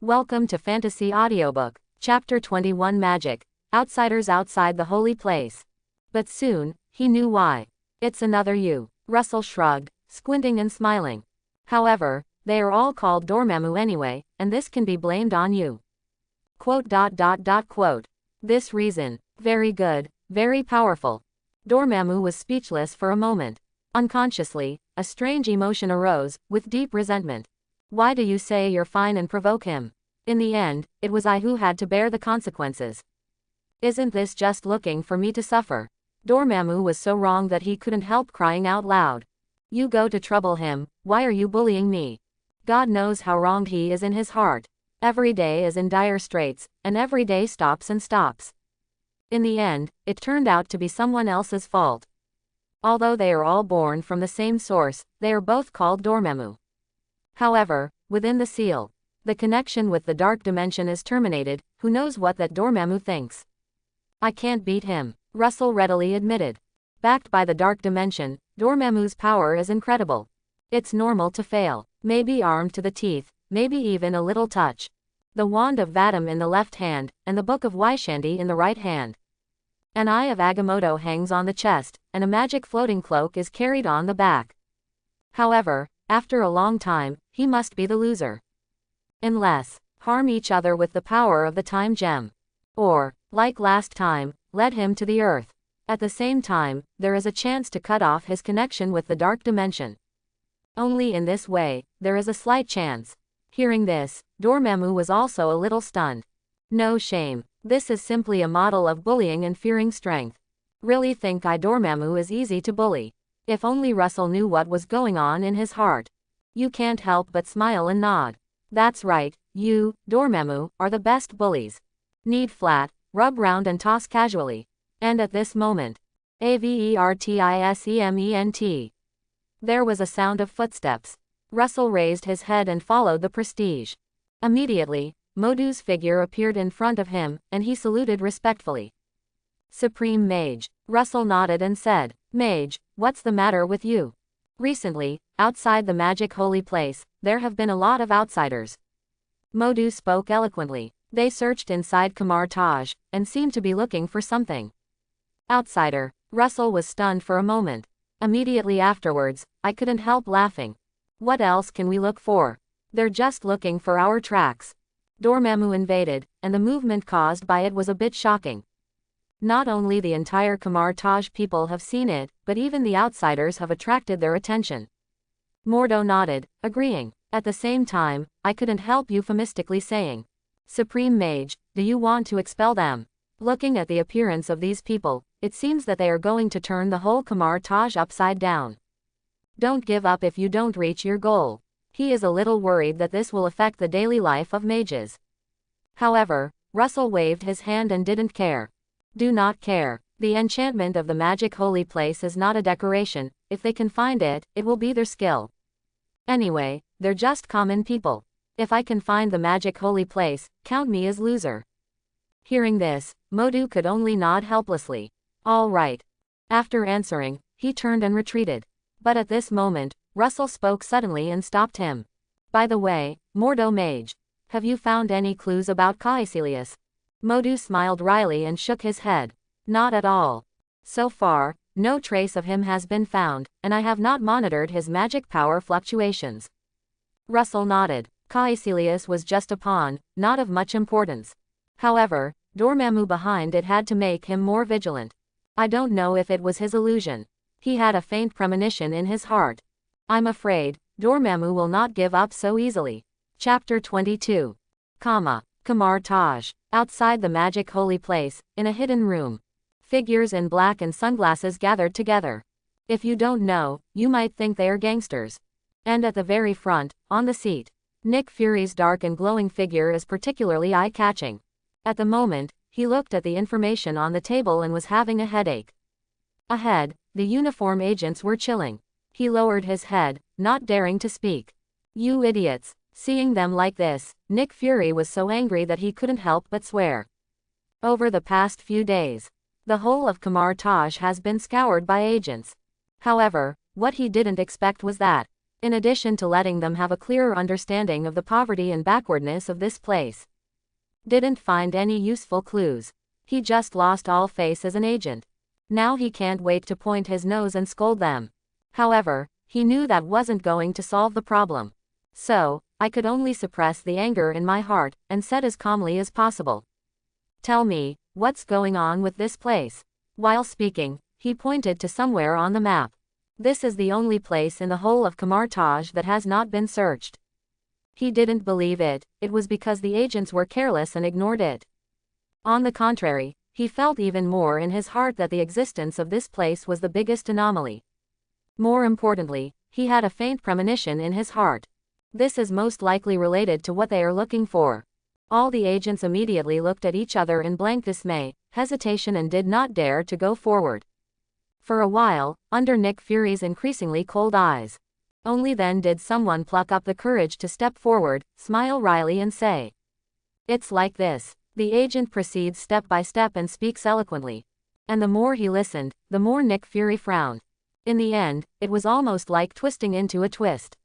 Welcome to Fantasy Audiobook, Chapter 21 Magic, Outsiders Outside the Holy Place. But soon, he knew why. It's another you. Russell shrugged, squinting and smiling. However, they are all called Dormammu anyway, and this can be blamed on you. Quote. This reason. Very good, very powerful. Dormammu was speechless for a moment. Unconsciously, a strange emotion arose, with deep resentment. Why do you say you're fine and provoke him? In the end, it was I who had to bear the consequences. Isn't this just looking for me to suffer? Dormammu was so wrong that he couldn't help crying out loud. You go to trouble him, why are you bullying me? God knows how wronged he is in his heart. Every day is in dire straits, and every day stops and stops. In the end, it turned out to be someone else's fault. Although they are all born from the same source, they are both called Dormammu. However, within the seal, the connection with the dark dimension is terminated. Who knows what that Dormammu thinks? I can't beat him, Russell readily admitted. Backed by the dark dimension, Dormammu's power is incredible. It's normal to fail, maybe armed to the teeth, maybe even a little touch. The wand of Vatum in the left hand, and the book of Wyshandi in the right hand. An eye of Agamotto hangs on the chest, and a magic floating cloak is carried on the back. However, after a long time, he must be the loser. Unless, harm each other with the power of the time gem. Or, like last time, lead him to the earth. At the same time, there is a chance to cut off his connection with the dark dimension. Only in this way, there is a slight chance. Hearing this, Dormammu was also a little stunned. No shame, this is simply a model of bullying and fearing strength. Really think Dormammu is easy to bully. If only Russell knew what was going on in his heart. You can't help but smile and nod. That's right, you, Dormammu, are the best bullies. Knead flat, rub round and toss casually. And at this moment, Avertisement. There was a sound of footsteps. Russell raised his head and followed the prestige. Immediately, Modu's figure appeared in front of him, and he saluted respectfully. Supreme Mage. Russell nodded and said, Mage, what's the matter with you? Recently, outside the magic holy place, there have been a lot of outsiders. Modu spoke eloquently. They searched inside Kamar Taj, and seemed to be looking for something. Outsider. Russell was stunned for a moment. Immediately afterwards, I couldn't help laughing. What else can we look for? They're just looking for our tracks. Dormammu invaded, and the movement caused by it was a bit shocking. Not only the entire Kamar Taj people have seen it, but even the outsiders have attracted their attention. Mordo nodded, agreeing. At the same time, I couldn't help euphemistically saying, Supreme Mage, do you want to expel them? Looking at the appearance of these people, it seems that they are going to turn the whole Kamar Taj upside down. Don't give up if you don't reach your goal. He is a little worried that this will affect the daily life of mages. However, Russell waved his hand and didn't care. Do not care. The enchantment of the magic holy place is not a decoration. If they can find it, it will be their skill. Anyway, they're just common people. If I can find the magic holy place, count me as loser. Hearing this, Modu could only nod helplessly. All right. After answering, he turned and retreated. But at this moment, Russell spoke suddenly and stopped him. By the way, Mordo Mage, have you found any clues about Caecilius? Modu smiled wryly and shook his head. Not at all. So far, no trace of him has been found, and I have not monitored his magic power fluctuations. Russell nodded. Caecilius was just a pawn, not of much importance. However, Dormammu behind it had to make him more vigilant. I don't know if it was his illusion. He had a faint premonition in his heart. I'm afraid, Dormammu will not give up so easily. Chapter 22. Kamar Taj. Outside the magic holy place, in a hidden room. Figures in black and sunglasses gathered together. If you don't know, you might think they are gangsters. And at the very front, on the seat, Nick Fury's dark and glowing figure is particularly eye-catching. At the moment, he looked at the information on the table and was having a headache. Ahead, the uniform agents were chilling. He lowered his head, not daring to speak. You idiots. Seeing them like this, Nick Fury was so angry that he couldn't help but swear. Over the past few days, the whole of Kamar Taj has been scoured by agents. However, what he didn't expect was that, in addition to letting them have a clearer understanding of the poverty and backwardness of this place. Didn't find any useful clues. He just lost all face as an agent. Now he can't wait to point his nose and scold them. However, he knew that wasn't going to solve the problem. So, I could only suppress the anger in my heart, and said as calmly as possible. Tell me, what's going on with this place? While speaking, he pointed to somewhere on the map. This is the only place in the whole of Kamartaj that has not been searched. He didn't believe it. It was because the agents were careless and ignored it. On the contrary, he felt even more in his heart that the existence of this place was the biggest anomaly. More importantly, he had a faint premonition in his heart. This is most likely related to what they are looking for. All the agents immediately looked at each other in blank dismay, hesitation, and did not dare to go forward. For a while, under Nick Fury's increasingly cold eyes. Only then did someone pluck up the courage to step forward, smile wryly and say, "It's like this." The agent proceeds step by step and speaks eloquently. And the more he listened, the more Nick Fury frowned. In the end, it was almost like twisting into a twist.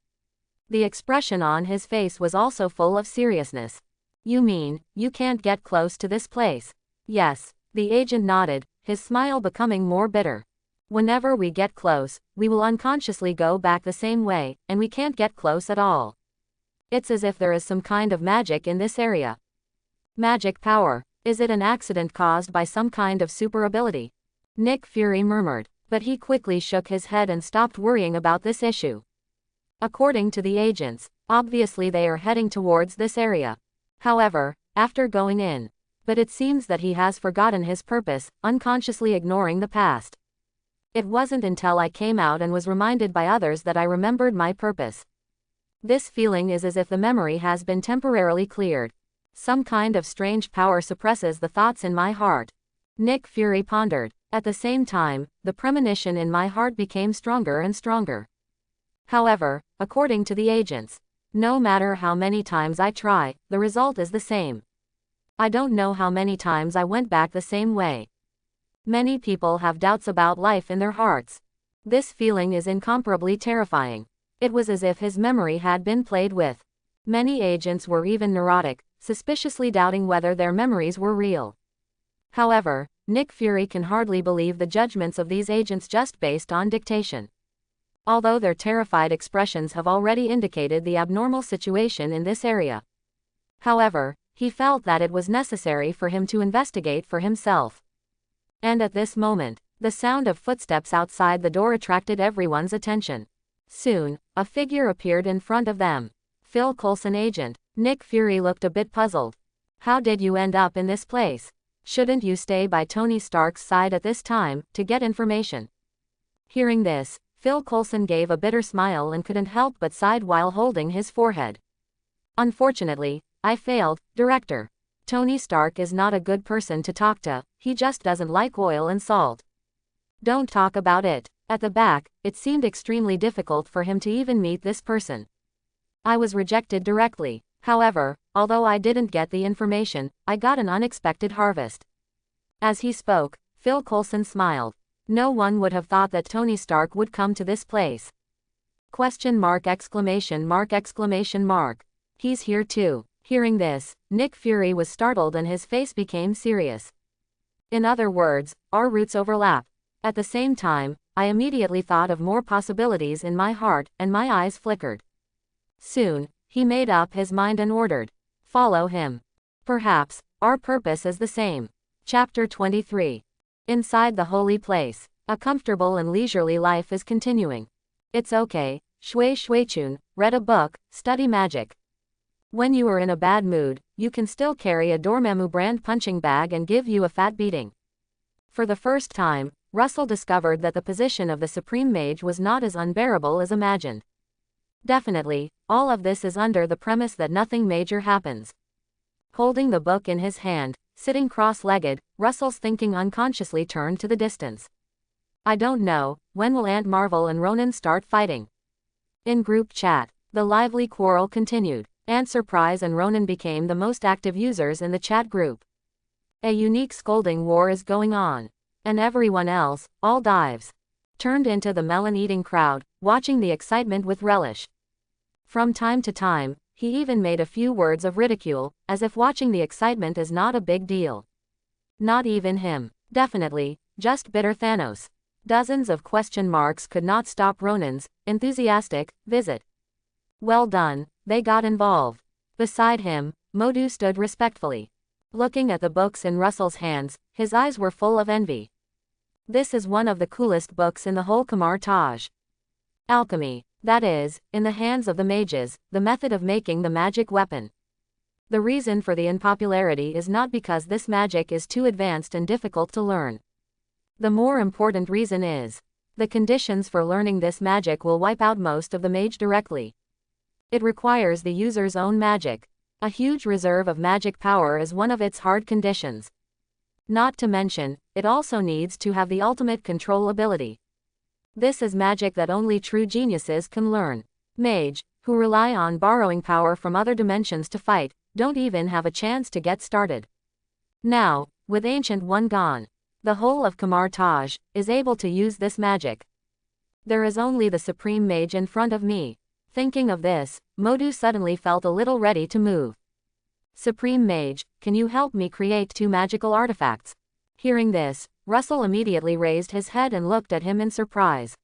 The expression on his face was also full of seriousness. "You mean, you can't get close to this place?" "Yes." The agent nodded, his smile becoming more bitter. "Whenever we get close, we will unconsciously go back the same way, and we can't get close at all. It's as if there is some kind of magic in this area." "Magic power? Is it an accident caused by some kind of super ability?" Nick Fury murmured, but he quickly shook his head and stopped worrying about this issue. According to the agents, obviously they are heading towards this area. However, after going in. But it seems that he has forgotten his purpose, unconsciously ignoring the past. It wasn't until I came out and was reminded by others that I remembered my purpose. This feeling is as if the memory has been temporarily cleared. Some kind of strange power suppresses the thoughts in my heart. Nick Fury pondered. At the same time, the premonition in my heart became stronger and stronger. However, according to the agents, no matter how many times I try, the result is the same. I don't know how many times I went back the same way. Many people have doubts about life in their hearts. This feeling is incomparably terrifying. It was as if his memory had been played with. Many agents were even neurotic, suspiciously doubting whether their memories were real. However, Nick Fury can hardly believe the judgments of these agents just based on dictation. Although their terrified expressions have already indicated the abnormal situation in this area. However, he felt that it was necessary for him to investigate for himself. And at this moment, the sound of footsteps outside the door attracted everyone's attention. Soon, a figure appeared in front of them. Phil Coulson, agent. Nick Fury looked a bit puzzled. "How did you end up in this place? Shouldn't you stay by Tony Stark's side at this time, to get information?" Hearing this, Phil Coulson gave a bitter smile and couldn't help but sigh while holding his forehead. "Unfortunately, I failed, Director. Tony Stark is not a good person to talk to, he just doesn't like oil and salt." "Don't talk about it." At the back, it seemed extremely difficult for him to even meet this person. "I was rejected directly. However, although I didn't get the information, I got an unexpected harvest." As he spoke, Phil Coulson smiled. No one would have thought that Tony Stark would come to this place. Question mark, exclamation mark, exclamation mark. "He's here too." Hearing this, Nick Fury was startled and his face became serious. "In other words, our routes overlap." At the same time, I immediately thought of more possibilities in my heart, and my eyes flickered. Soon, he made up his mind and ordered, "Follow him. Perhaps, our purpose is the same." Chapter 23. Inside the holy place, a comfortable and leisurely life is continuing. It's okay, Shui Shuichun, read a book, study magic. When you are in a bad mood, you can still carry a Dormammu brand punching bag and give you a fat beating. For the first time, Russell discovered that the position of the Supreme Mage was not as unbearable as imagined. Definitely, all of this is under the premise that nothing major happens. Holding the book in his hand, sitting cross-legged, Russell's thinking unconsciously turned to the distance. "I don't know, when will Aunt Marvel and Ronan start fighting?" In group chat, the lively quarrel continued. Aunt Surprise and Ronan became the most active users in the chat group. A unique scolding war is going on. And everyone else, all dives, turned into the melon-eating crowd, watching the excitement with relish. From time to time, he even made a few words of ridicule, as if watching the excitement is not a big deal. Not even him. Definitely, just bitter Thanos. Dozens of question marks could not stop Ronan's enthusiastic visit. Well done, they got involved. Beside him, Modu stood respectfully. Looking at the books in Russell's hands, his eyes were full of envy. This is one of the coolest books in the whole Kamar Taj. Alchemy, that is, in the hands of the mages, the method of making the magic weapon. The reason for the unpopularity is not because this magic is too advanced and difficult to learn. The more important reason is, the conditions for learning this magic will wipe out most of the mage directly. It requires the user's own magic. A huge reserve of magic power is one of its hard conditions. Not to mention, it also needs to have the ultimate control ability. This is magic that only true geniuses can learn. Mage, who rely on borrowing power from other dimensions to fight, don't even have a chance to get started. Now, with Ancient One gone, the whole of Kamar Taj is able to use this magic. There is only the Supreme Mage in front of me. Thinking of this, Modu suddenly felt a little ready to move. Supreme Mage, can you help me create 2 magical artifacts? Hearing this, Russell immediately raised his head and looked at him in surprise.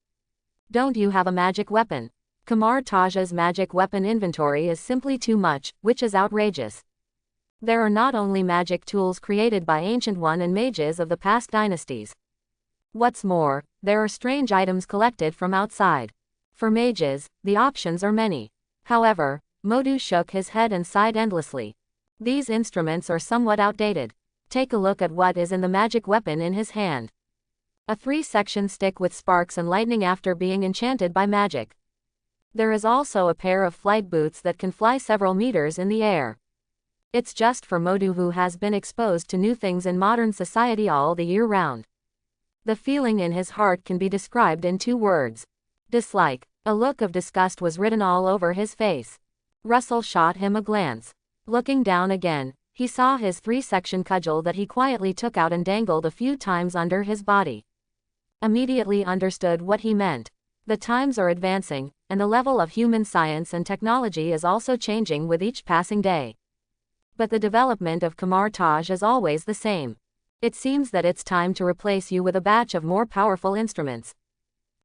Don't you have a magic weapon? Kamar Taj's magic weapon inventory is simply too much, which is outrageous. There are not only magic tools created by Ancient One and mages of the past dynasties. What's more, there are strange items collected from outside. For mages, the options are many. However, Modu shook his head and sighed endlessly. These instruments are somewhat outdated. Take a look at what is in the magic weapon in his hand. A 3-section stick with sparks and lightning after being enchanted by magic. There is also a pair of flight boots that can fly several meters in the air. It's just for Modu, who has been exposed to new things in modern society all the year round. The feeling in his heart can be described in 2 words. Dislike. A look of disgust was written all over his face. Russell shot him a glance. Looking down again, he saw his 3-section cudgel that he quietly took out and dangled a few times under his body. Immediately understood what he meant. The times are advancing, and the level of human science and technology is also changing with each passing day. But the development of Kamar Taj is always the same. It seems that it's time to replace you with a batch of more powerful instruments.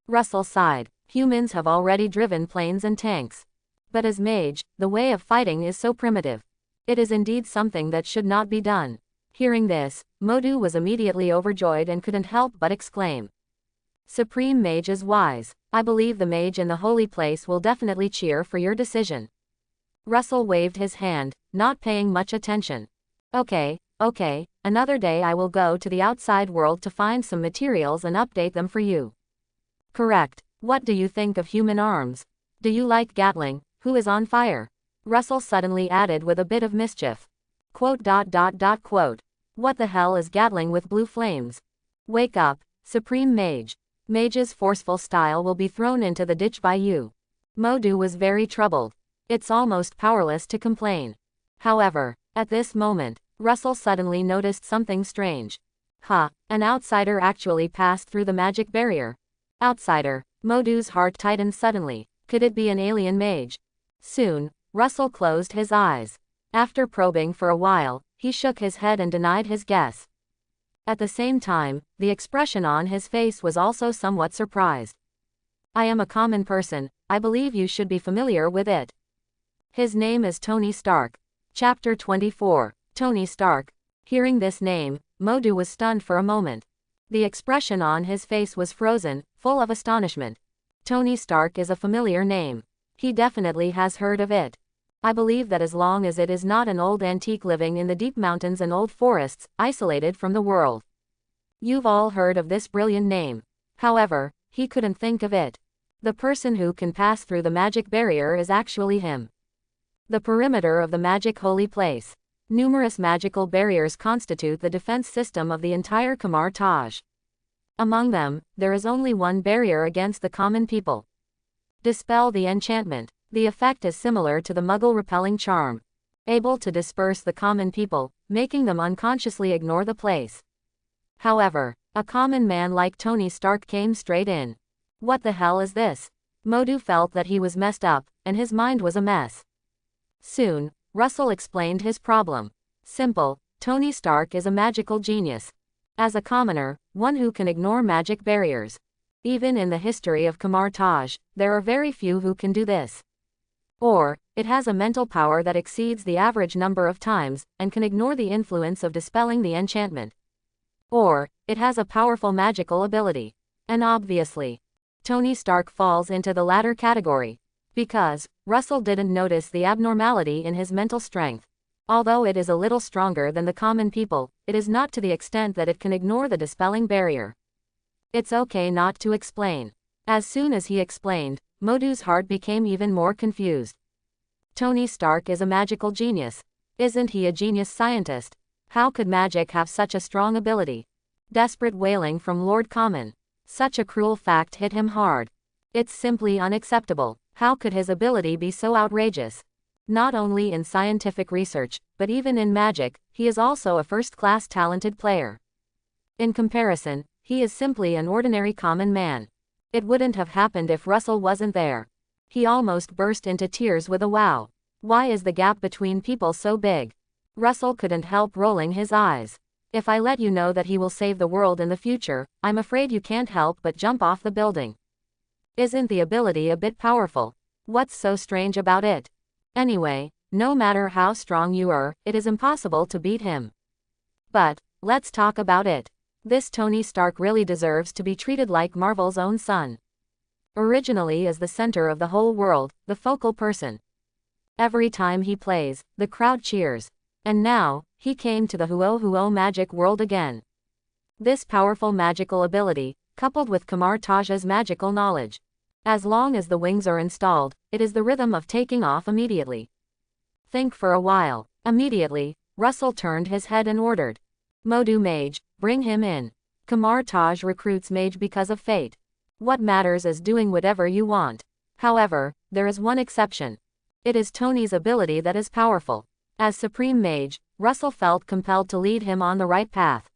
Russell sighed. Humans have already driven planes and tanks. But as mage, the way of fighting is so primitive. It is indeed something that should not be done. Hearing this, Modu was immediately overjoyed and couldn't help but exclaim. Supreme Mage is wise. I believe the mage in the holy place will definitely cheer for your decision. Russell waved his hand, not paying much attention. Okay, another day I will go to the outside world to find some materials and update them for you. Correct. What do you think of human arms? Do you like Gatling, who is on fire? Russell suddenly added with a bit of mischief. What the hell is Gatling with blue flames? Wake up, Supreme Mage. Mage's forceful style will be thrown into the ditch by you. Modu was very troubled. It's almost powerless to complain. However, at this moment, Russell suddenly noticed something strange. An outsider actually passed through the magic barrier. Outsider. Modu's heart tightened suddenly. Could it be an alien mage? Soon, Russell closed his eyes. After probing for a while, he shook his head and denied his guess. At the same time, the expression on his face was also somewhat surprised. I am a common person, I believe you should be familiar with it. His name is Tony Stark. Chapter 24. Tony Stark. Hearing this name, Modu was stunned for a moment. The expression on his face was frozen, full of astonishment. Tony Stark is a familiar name. He definitely has heard of it. I believe that as long as it is not an old antique living in the deep mountains and old forests, isolated from the world. You've all heard of this brilliant name. However, he couldn't think of it. The person who can pass through the magic barrier is actually him. The perimeter of the magic holy place. Numerous magical barriers constitute the defense system of the entire Kamar Taj. Among them, there is only one barrier against the common people. Dispel the enchantment. The effect is similar to the Muggle repelling charm. Able to disperse the common people, making them unconsciously ignore the place. However, a common man like Tony Stark came straight in. What the hell is this? Modu felt that he was messed up, and his mind was a mess. Soon, Russell explained his problem. Simple, Tony Stark is a magical genius. As a commoner, one who can ignore magic barriers. Even in the history of Kamar Taj, there are very few who can do this. Or, it has a mental power that exceeds the average number of times, and can ignore the influence of dispelling the enchantment. Or, it has a powerful magical ability. And obviously, Tony Stark falls into the latter category. Because, Russell didn't notice the abnormality in his mental strength. Although it is a little stronger than the common people, it is not to the extent that it can ignore the dispelling barrier. It's okay not to explain. As soon as he explained, Modu's heart became even more confused. Tony Stark is a magical genius. Isn't he a genius scientist? How could magic have such a strong ability? Desperate wailing from Lord Common. Such a cruel fact hit him hard. It's simply unacceptable. How could his ability be so outrageous? Not only in scientific research, but even in magic, he is also a first-class talented player. In comparison, he is simply an ordinary common man. It wouldn't have happened if Russell wasn't there. He almost burst into tears with a wow. Why is the gap between people so big? Russell couldn't help rolling his eyes. If I let you know that he will save the world in the future, I'm afraid you can't help but jump off the building. Isn't the ability a bit powerful? What's so strange about it? Anyway, no matter how strong you are, it is impossible to beat him. But, let's talk about it. This Tony Stark really deserves to be treated like Marvel's own son. Originally as the center of the whole world, the focal person. Every time he plays, the crowd cheers. And now, he came to the Huo magic world again. This powerful magical ability, coupled with Kamar Taj's magical knowledge. As long as the wings are installed, it is the rhythm of taking off immediately. Think for a while. Immediately, Russell turned his head and ordered. Modu Mage, bring him in. Kamar Taj recruits Mage because of fate. What matters is doing whatever you want. However, there is one exception. It is Tony's ability that is powerful. As Supreme Mage, Russell felt compelled to lead him on the right path.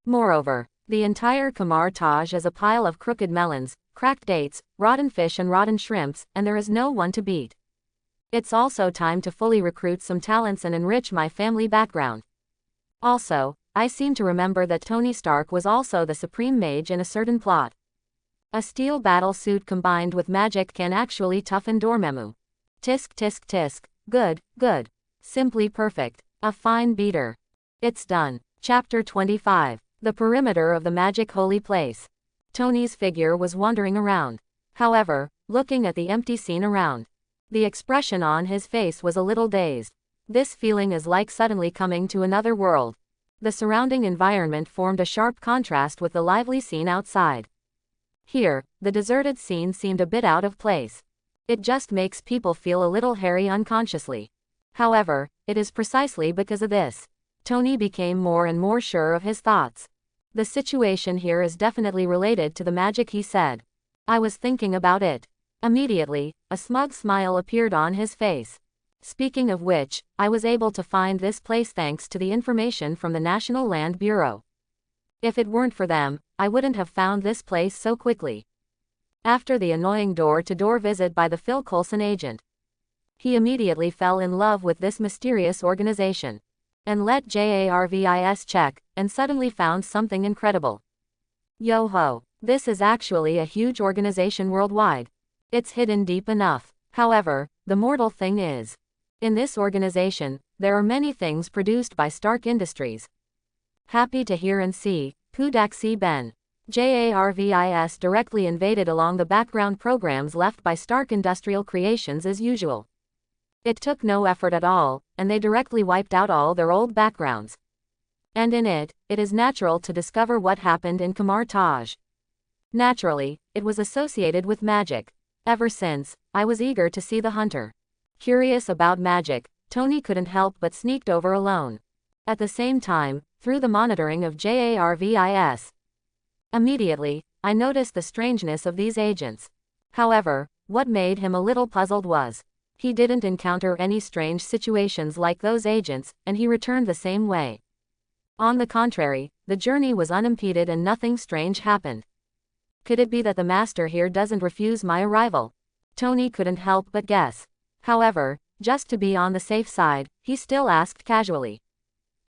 Moreover, the entire Kamar Taj is a pile of crooked melons, cracked dates, rotten fish and rotten shrimps, and there is no one to beat. It's also time to fully recruit some talents and enrich my family background. Also, I seem to remember that Tony Stark was also the Supreme Mage in a certain plot. A steel battle suit combined with magic can actually toughen Dormammu. Tisk tisk tisk, good, good. Simply perfect. A fine beater. It's done. Chapter 25. The perimeter of the magic holy place. Tony's figure was wandering around. However, looking at the empty scene around. The expression on his face was a little dazed. This feeling is like suddenly coming to another world. The surrounding environment formed a sharp contrast with the lively scene outside. Here, the deserted scene seemed a bit out of place. It just makes people feel a little hairy unconsciously. However, it is precisely because of this. Tony became more and more sure of his thoughts. The situation here is definitely related to the magic, he said. I was thinking about it. Immediately, a smug smile appeared on his face. Speaking of which, I was able to find this place thanks to the information from the National Land Bureau. If it weren't for them, I wouldn't have found this place so quickly. After the annoying door-to-door visit by the Phil Coulson agent, he immediately fell in love with this mysterious organization. And let JARVIS check, and suddenly found something incredible. Yo ho, this is actually a huge organization worldwide. It's hidden deep enough. However, the mortal thing is, in this organization, there are many things produced by Stark Industries. Happy to hear and see, Pudaxi Ben. JARVIS directly invaded along the background programs left by Stark Industrial Creations as usual. It took no effort at all, and they directly wiped out all their old backgrounds. And in it is natural to discover what happened in Kamar Taj. Naturally, it was associated with magic. Ever since, I was eager to see the hunter. Curious about magic, Tony couldn't help but sneaked over alone. At the same time, through the monitoring of JARVIS. Immediately, I noticed the strangeness of these agents. However, what made him a little puzzled was, he didn't encounter any strange situations like those agents, and he returned the same way. On the contrary, the journey was unimpeded and nothing strange happened. Could it be that the master here doesn't refuse my arrival? Tony couldn't help but guess. However, just to be on the safe side, he still asked casually.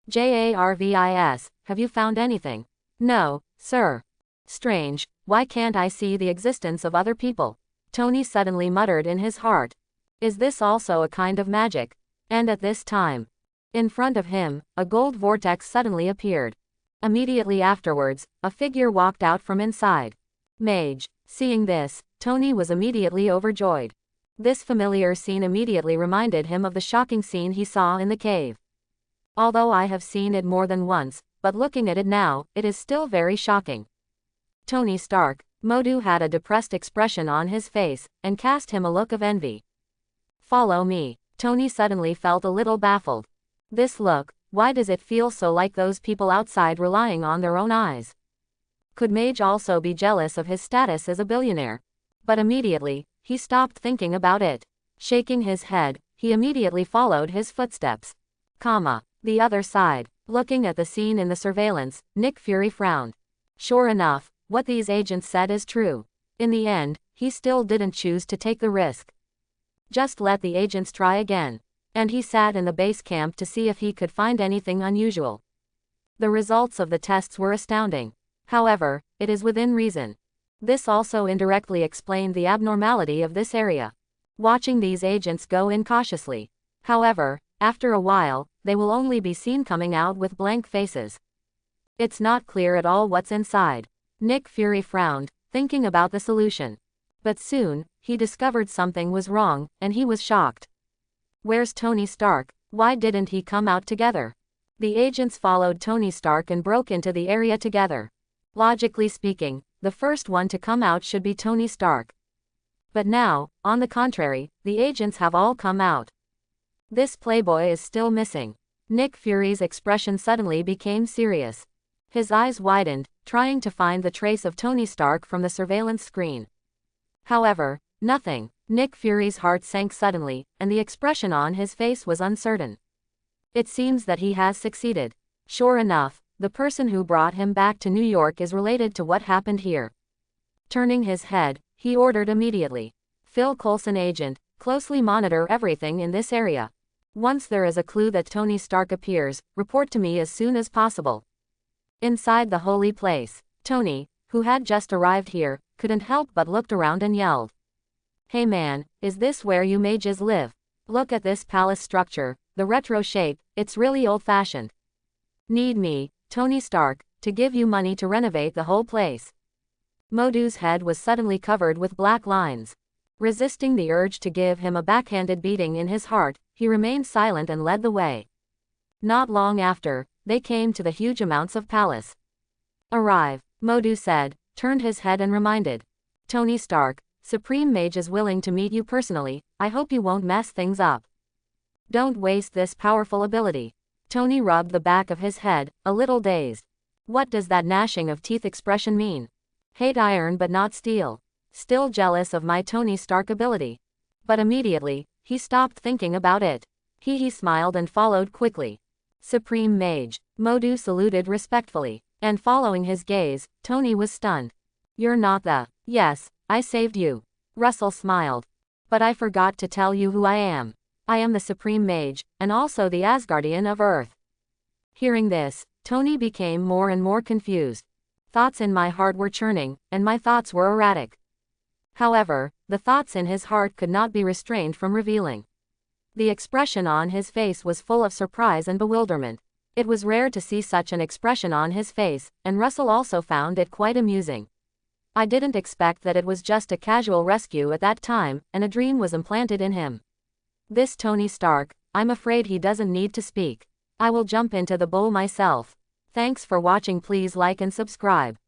Jarvis, have you found anything? No, sir. Strange, why can't I see the existence of other people? Tony suddenly muttered in his heart. Is this also a kind of magic? And at this time, in front of him, a gold vortex suddenly appeared. Immediately afterwards, a figure walked out from inside. Mage. Seeing this, Tony was immediately overjoyed. This familiar scene immediately reminded him of the shocking scene he saw in the cave. Although I have seen it more than once, but looking at it now, it is still very shocking. Tony Stark. Modu had a depressed expression on his face, and cast him a look of envy. Follow me. Tony suddenly felt a little baffled. This look, why does it feel so like those people outside relying on their own eyes? Could Mage also be jealous of his status as a billionaire? But immediately, he stopped thinking about it. Shaking his head, he immediately followed his footsteps. The other side. Looking at the scene in the surveillance, Nick Fury frowned. Sure enough, what these agents said is true. In the end, he still didn't choose to take the risk. Just let the agents try again. And he sat in the base camp to see if he could find anything unusual. The results of the tests were astounding. However, it is within reason. This also indirectly explained the abnormality of this area. Watching these agents go in cautiously. However, after a while, they will only be seen coming out with blank faces. It's not clear at all what's inside. Nick Fury frowned, thinking about the solution. But soon, he discovered something was wrong, and he was shocked. Where's Tony Stark? Why didn't he come out together? The agents followed Tony Stark and broke into the area together. Logically speaking, the first one to come out should be Tony Stark. But now, on the contrary, the agents have all come out. This playboy is still missing. Nick Fury's expression suddenly became serious. His eyes widened, trying to find the trace of Tony Stark from the surveillance screen. However, nothing. Nick Fury's heart sank suddenly, and the expression on his face was uncertain. It seems that he has succeeded. Sure enough, the person who brought him back to New York is related to what happened here. Turning his head, he ordered immediately. Phil Coulson agent, closely monitor everything in this area. Once there is a clue that Tony Stark appears, report to me as soon as possible. Inside the holy place, Tony, who had just arrived here, couldn't help but looked around and yelled. Hey man, is this where you mages live? Look at this palace structure, the retro shape, it's really old-fashioned. Need me, Tony Stark, to give you money to renovate the whole place. Modu's head was suddenly covered with black lines. Resisting the urge to give him a backhanded beating in his heart, he remained silent and led the way. Not long after, they came to the huge amounts of palace. Arrive, Modu said, turned his head and reminded. Tony Stark, Supreme Mage is willing to meet you personally, I hope you won't mess things up. Don't waste this powerful ability. Tony rubbed the back of his head, a little dazed. What does that gnashing of teeth expression mean? Hate iron but not steel. Still jealous of my Tony Stark ability. But immediately, he stopped thinking about it. He smiled and followed quickly. Supreme Mage. Modu saluted respectfully, and following his gaze, Tony was stunned. You're not the... Yes, I saved you. Russell smiled. But I forgot to tell you who I am. I am the Supreme Mage, and also the Asgardian of Earth. Hearing this, Tony became more and more confused. Thoughts in my heart were churning, and my thoughts were erratic. However, the thoughts in his heart could not be restrained from revealing. The expression on his face was full of surprise and bewilderment. It was rare to see such an expression on his face, and Russell also found it quite amusing. I didn't expect that it was just a casual rescue at that time, and a dream was implanted in him. This Tony Stark, I'm afraid he doesn't need to speak. I will jump into the bowl myself. Thanks for watching, please like and subscribe.